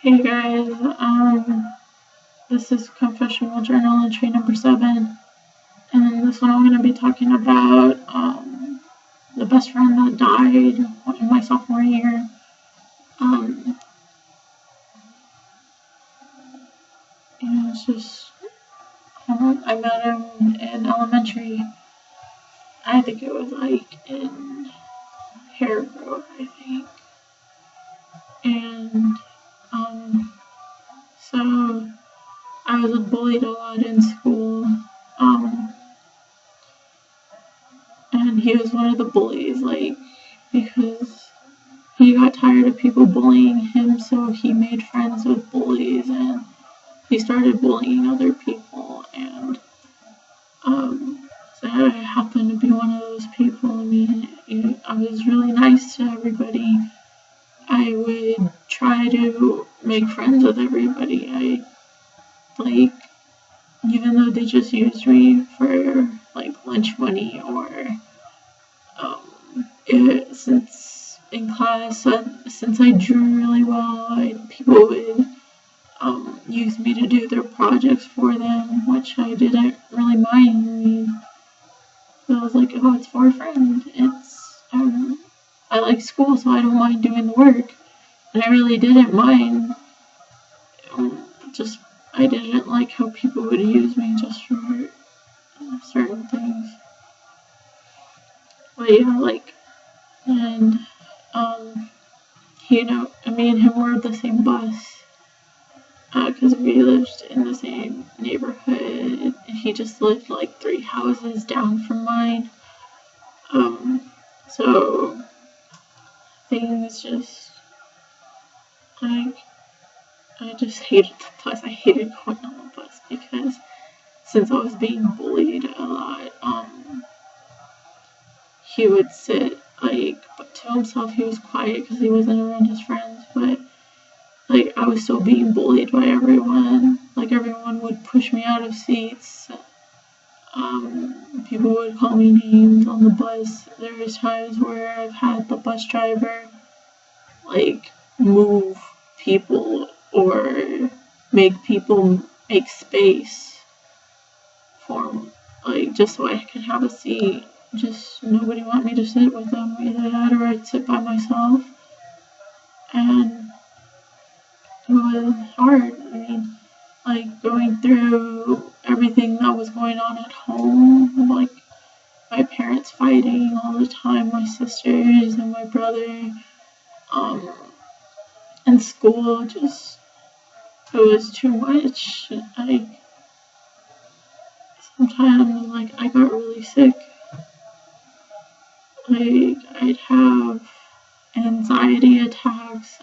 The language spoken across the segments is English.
Hey guys, this is Confessional Journal entry number 7, and this one I'm going to be talking about the best friend that died in my sophomore year. And it's just, I met him in elementary. I think it was like in hair growth, I think. And so I was bullied a lot in school. And he was one of the bullies, because he got tired of people bullying him, so he made friends with bullies, and he started bullying other people, and so I happened to be one of those people. I mean, I was really nice to everybody. I would try to make friends with everybody. Even though they just used me for, lunch money or, since in class, since I drew really well, people would use me to do their projects for them, which I didn't really mind. I mean, I was like, oh, it's for a friend. I like school, so I don't mind doing the work. And I really didn't mind. I didn't like how people would use me just for certain things. But yeah, and, me and him were the same bus. Because we lived in the same neighborhood. He just lived 3 houses down from mine. So things just I just hated the bus. I hated going on the bus because since I was being bullied a lot, he would sit but to himself. He was quiet because he wasn't around his friends, but I was still being bullied by everyone. Everyone would push me out of seats. People would call me names on the bus. There was times where I've had the bus driver, move people or make people make space for me, just so I could have a seat. Just nobody wanted me to sit with them. Either that or I'd sit by myself. And it was hard. I mean, going through everything that was going on at home, my parents fighting all the time, my sisters and my brother, and school, just, it was too much. Sometimes, I got really sick. I'd have anxiety attacks.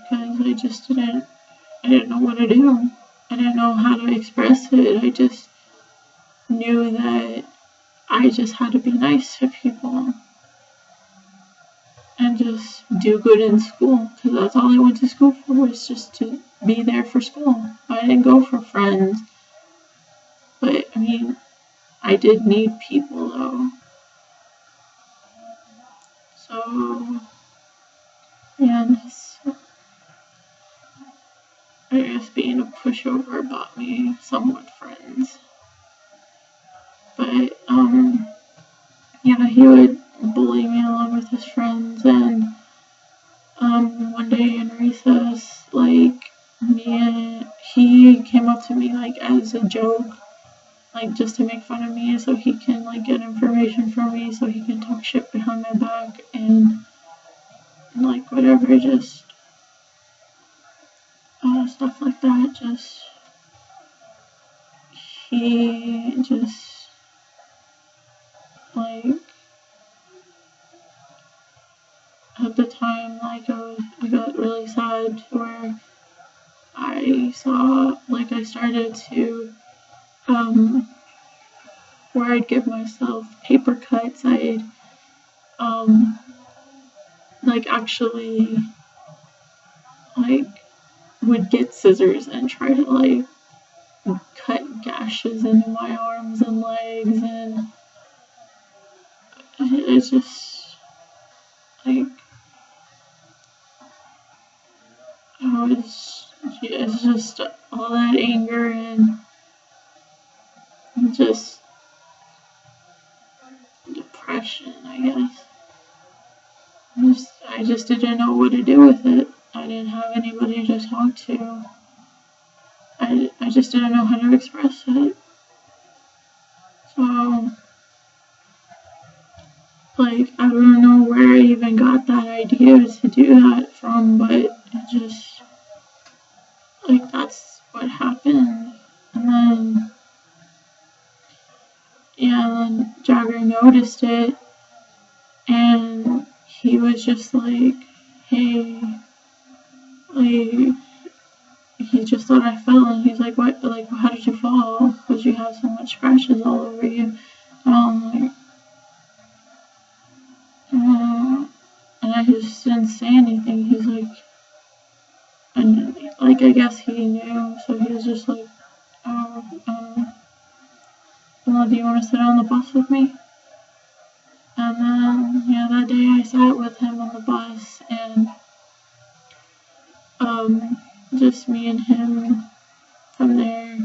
Because I didn't know what to do. I didn't know how to express it. I just knew that I just had to be nice to people and just do good in school, because that's all I went to school for, was just to be there for school. I didn't go for friends, but I mean, I did need people though. So, yeah, I guess being a pushover bought me somewhat friends. But, yeah, he would bully me along with his friends, and, one day in recess, he came up to me, as a joke, just to make fun of me, so he can, get information from me, so he can talk shit behind my back, and whatever, just, stuff like that. He just, at the time, I got really sad to where I saw, I started to, where I'd give myself paper cuts. I'd, actually, would get scissors and try to, cut gashes into my arms and legs, and it's just, it's just all that anger and just depression, I guess. I just didn't know what to do with it. I didn't have anybody to talk to. I just didn't know how to express it. So, like, I don't know where I even got that idea to do that from, but it just, like, that's what happened. And then, yeah, then Jagger noticed it, and he was just like, hey, like, he just thought I fell, and he's like, what, like, how did you fall? Because you have so much scratches all over you. And I'm like, and I just didn't say anything. He's like, and like, I guess he knew, so he was just like, well, do you want to sit on the bus with me? And then, yeah, that day I sat with him on the bus, and, just me and him from there,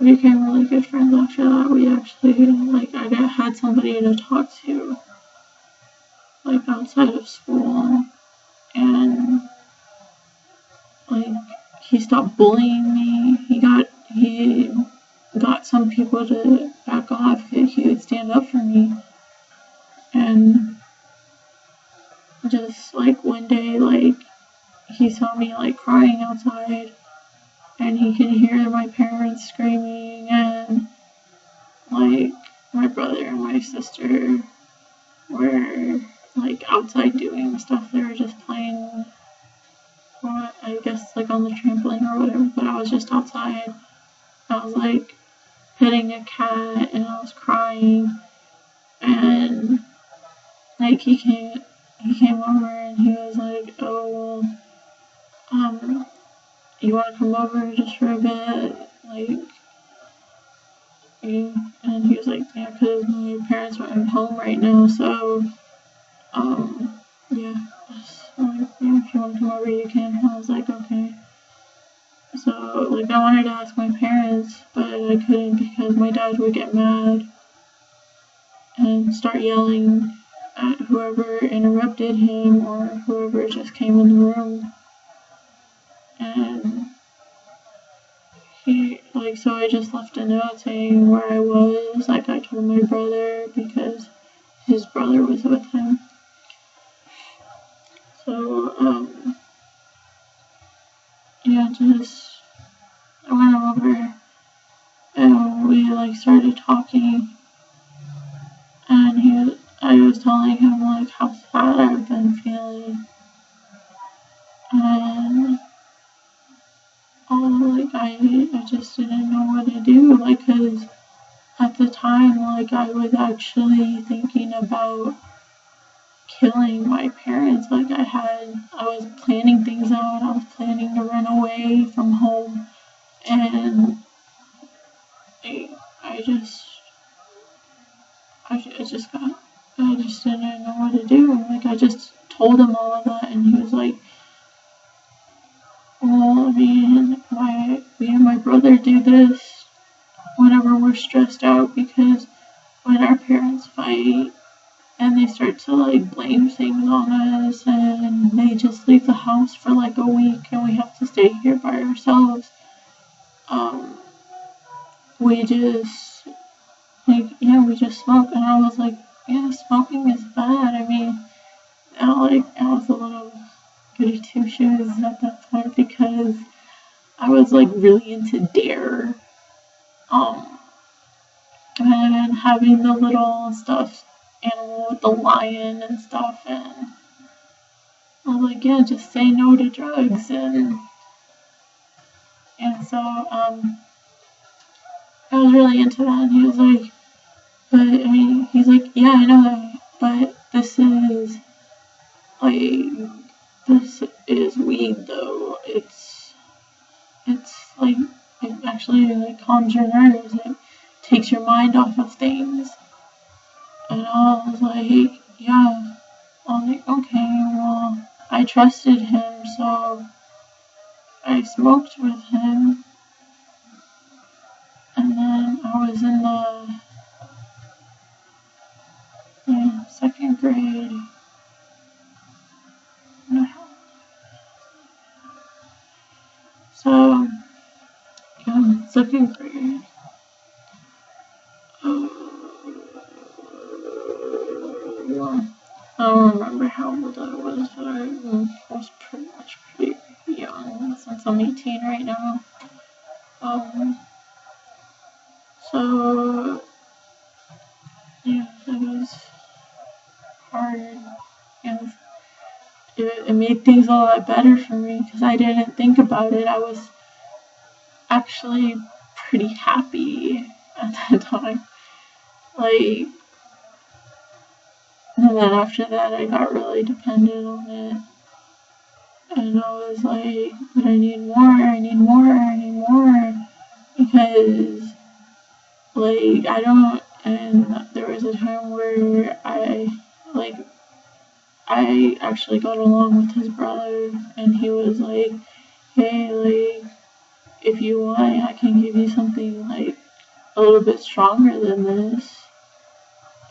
we became really good friends after that. We actually, like, I had somebody to talk to, like, outside of school, and, like, he stopped bullying me. He got some people to back off. He would stand up for me, and just, like, one day, like, he saw me, like, crying outside, and he could hear my parents screaming, and, like, my brother and my sister were, like, outside doing stuff. They were just playing, I guess, like, on the trampoline or whatever, but I was just outside. I was, like, petting a cat, and I was crying, and, like, he came over, and he was like, oh, you want to come over just for a bit, like, and he was like, yeah, because my parents aren't home right now, so, yeah, like, yeah, if you want to come over, you can. I was like, okay. So, like, I wanted to ask my parents, but I couldn't because my dad would get mad and start yelling at whoever interrupted him or whoever just came in the room. And so I just left a note saying where I was. Like, I told my brother because his brother was with him. So, yeah, I went over and we, like, started talking, and I was telling him, like, how sad I've been feeling, and, like, I just didn't know what to do, like, cause at the time, like, I was actually thinking about killing my parents. Like, I was planning things out. I was planning to run away from home, and I just didn't know what to do. Like, I just told him all of that, and he was like, well, I mean, me and my brother do this whenever we're stressed out, because when our parents fight and they start to, like, blame things on us, and they just leave the house for, like, a week, and we have to stay here by ourselves, we just, like, yeah, we just smoke. And I was like, yeah, smoking is bad. I mean, I was a little goody two shoes at that point because I was, like, really into Dare, and having the little stuffed animal with the lion and stuff, and I was like, yeah, just say no to drugs, and so, I was really into that, and he was like, but, I mean, he's like, yeah, I know that, but this is weed, though. It's, like, it actually, like, calms your nerves, it takes your mind off of things, and I was like, yeah, I was like, okay, well, I trusted him, so I smoked with him, and then I was in the second grade. So, second grade. I don't remember how old I was, but I was pretty young, since I'm 18 right now. So, yeah, it was hard. And it made things a lot better for me, because I didn't think about it. I was actually pretty happy at that time. Like, and then after that, I got really dependent on it. And I was like, but I need more. Because, like, and there was a time where I actually got along with his brother, and he was like, hey, like, if you want, I can give you something, like, a little bit stronger than this.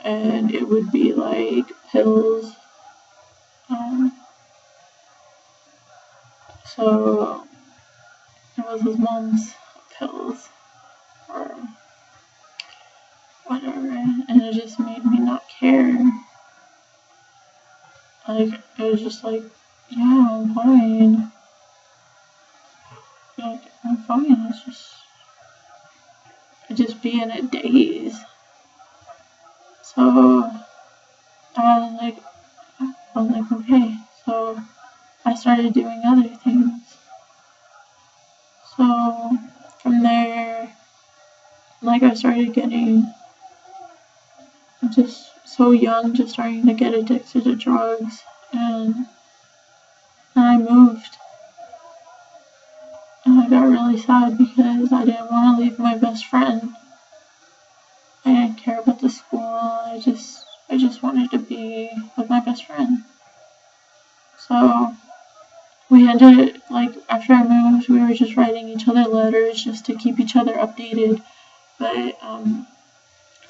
And it would be, like, pills. So it was his mom's pills, or whatever, and it just made me not care. Like, it was just like, yeah, I'm fine. Like, I'm fine, I'd just be in a daze. So, I was like, okay. So, I started doing other things. So, from there, like, I started getting just so young, just starting to get addicted to drugs, and I moved. And I got really sad because I didn't want to leave my best friend. I didn't care about the school. I just wanted to be with my best friend. So we ended, like, after I moved, we were just writing each other letters just to keep each other updated. But I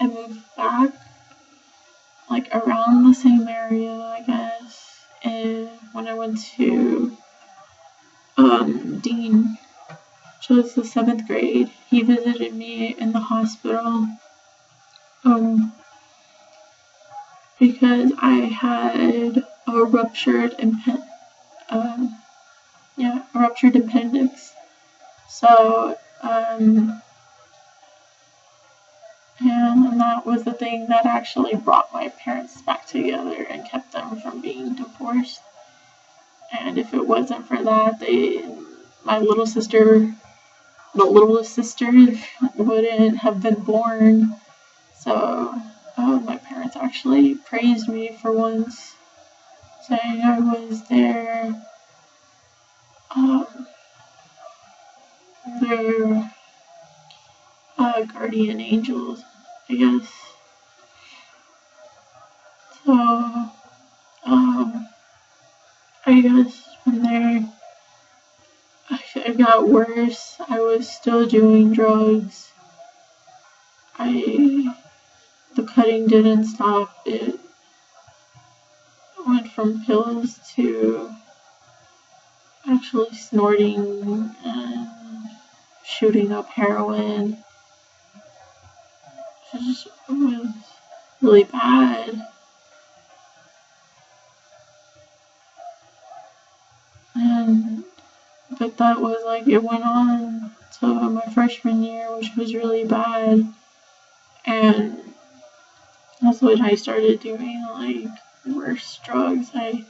moved back, like, around the same area, I guess, and when I went to Dean, which was the 7th grade, he visited me in the hospital, because I had a ruptured appendix. So, and that was the thing that actually brought my parents back together and kept them from being divorced. And if it wasn't for that, my little sister, the littlest sister, wouldn't have been born. So, my parents actually praised me for once, saying I was their guardian angels, I guess. So, I guess from there, it got worse. I was still doing drugs. The cutting didn't stop. It went from pills to actually snorting and shooting up heroin. It was really bad. But that was like, it went on to my freshman year, which was really bad. And that's when I started doing, like, worse drugs. I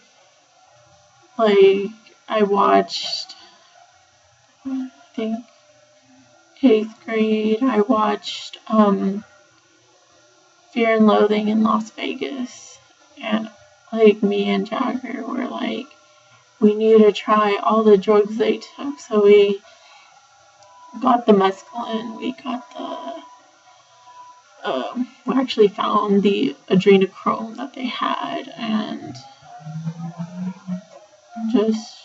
watched, I think, 8th grade, I watched Fear and Loathing in Las Vegas. And, like, me and Jagger were like, we need to try all the drugs they took. So we got the mescaline, we got we actually found the adrenochrome that they had, and just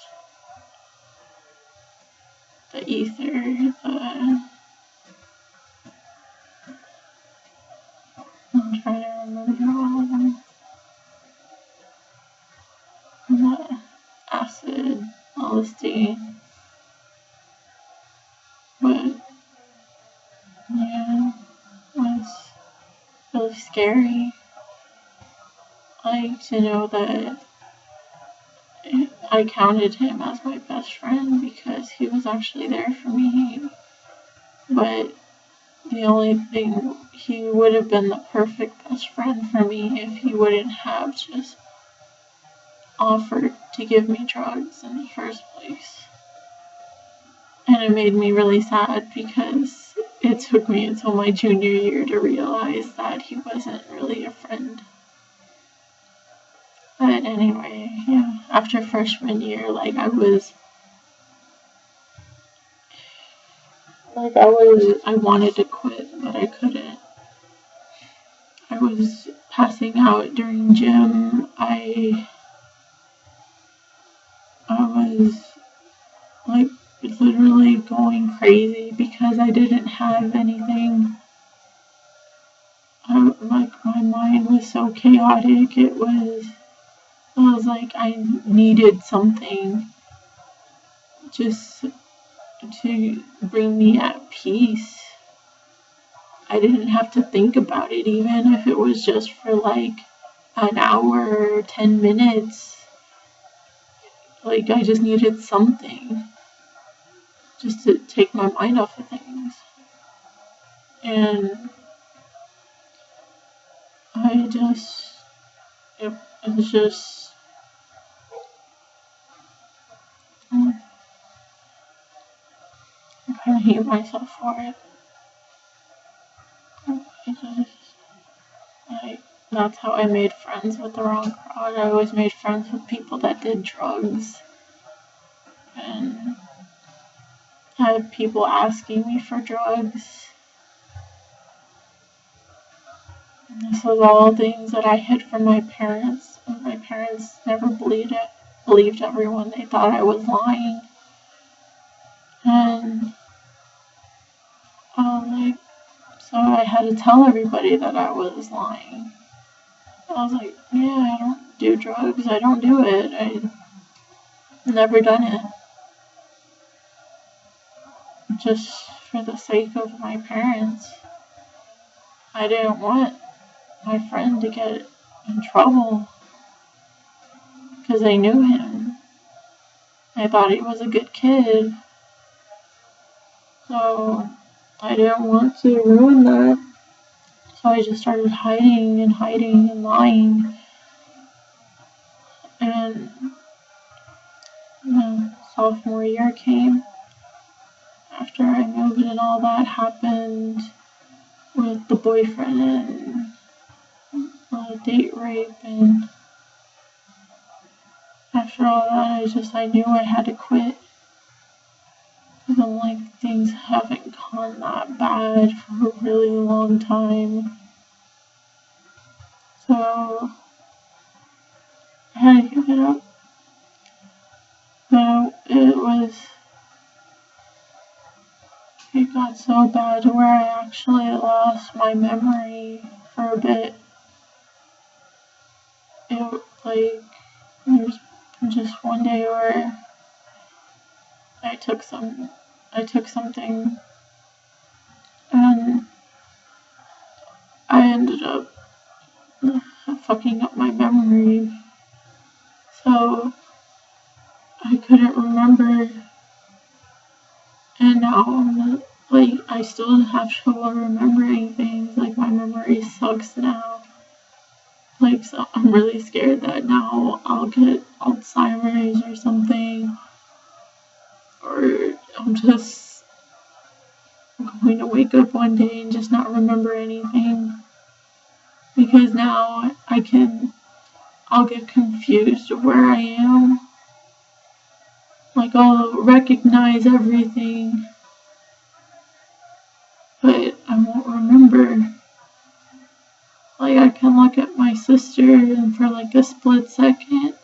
acid, LSD. But yeah, it was really scary. Like to know that I counted him as my best friend because he was actually there for me. But the only thing, he would have been the perfect best friend for me if he wouldn't have just offered to give me drugs in the first place. And it made me really sad because it took me until my junior year to realize that he wasn't really a friend. But anyway, yeah, after freshman year, I wanted to quit, but I couldn't. I was passing out during gym. I was like literally going crazy because I didn't have anything. My mind was so chaotic. I was like I needed something just to bring me at peace. I didn't have to think about it, even if it was just for like an hour or 10 minutes. Like I just needed something just to take my mind off of things. And it was just, I kind of hate myself for it. That's how I made friends with the wrong crowd. I always made friends with people that did drugs. And I had people asking me for drugs. And this was all things that I hid from my parents. And my parents never believed everyone. They thought I was lying. And so I had to tell everybody that I was lying. I was like, yeah, I don't do drugs. I don't do it. I've never done it. Just for the sake of my parents. I didn't want my friend to get in trouble because I knew him. I thought he was a good kid. So I didn't want to ruin that. So I just started hiding and lying. And sophomore year came. After I moved and all that happened with the boyfriend and date rape, and after all that I knew I had to quit. Because I'm like, things haven't gone that bad for a really long time. So I had to give it up. So it got so bad to where I actually lost my memory for a bit. There was just one day where I took something and I ended up fucking up my memory. So I couldn't remember, and now I still have trouble remembering things. Like my memory sucks now. So I'm really scared that now I'll get Alzheimer's or something, or I'm just going to wake up one day and just not remember anything. Because now I'll get confused of where I am. I'll recognize everything, but I won't remember. I can look at my sister and for a split second,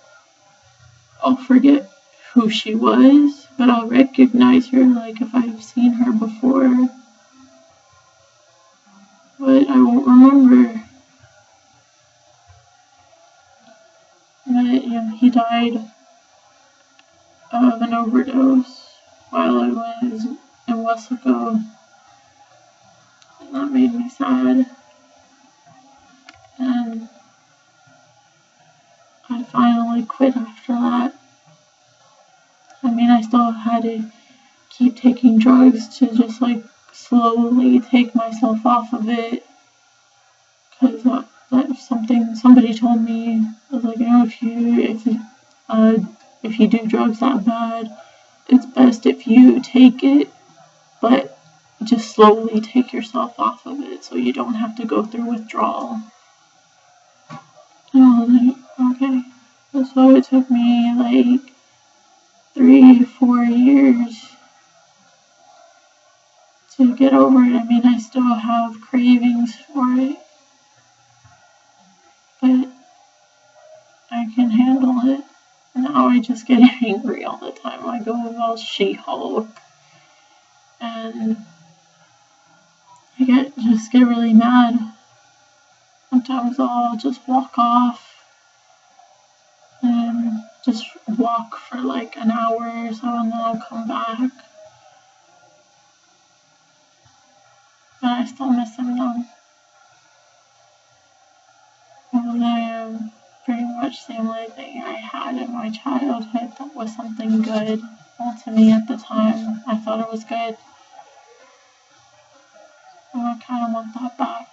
I'll forget who she was, but I'll recognize her if I've seen her before. But I won't remember. But, he died of an overdose while I was in Wesco, and that made me sad. And I finally quit after that. I mean, I still had to keep taking drugs to just slowly take myself off of it, because that's something somebody told me. I was like, if you do drugs that bad, it's best if you take it, but just slowly take yourself off of it so you don't have to go through withdrawal. And I was like, okay. So it took me 3-4 years to get over it. I mean, I still have cravings for it, but I can handle it. Now I just get angry all the time. I go all She-Hulk, and I just get really mad. Sometimes I'll just walk off and just walk for an hour or so, and then I'll come back. But I still miss him though. Because I am pretty much the only thing I had in my childhood that was something good. Well, to me at the time, I thought it was good. And I kind of want that back.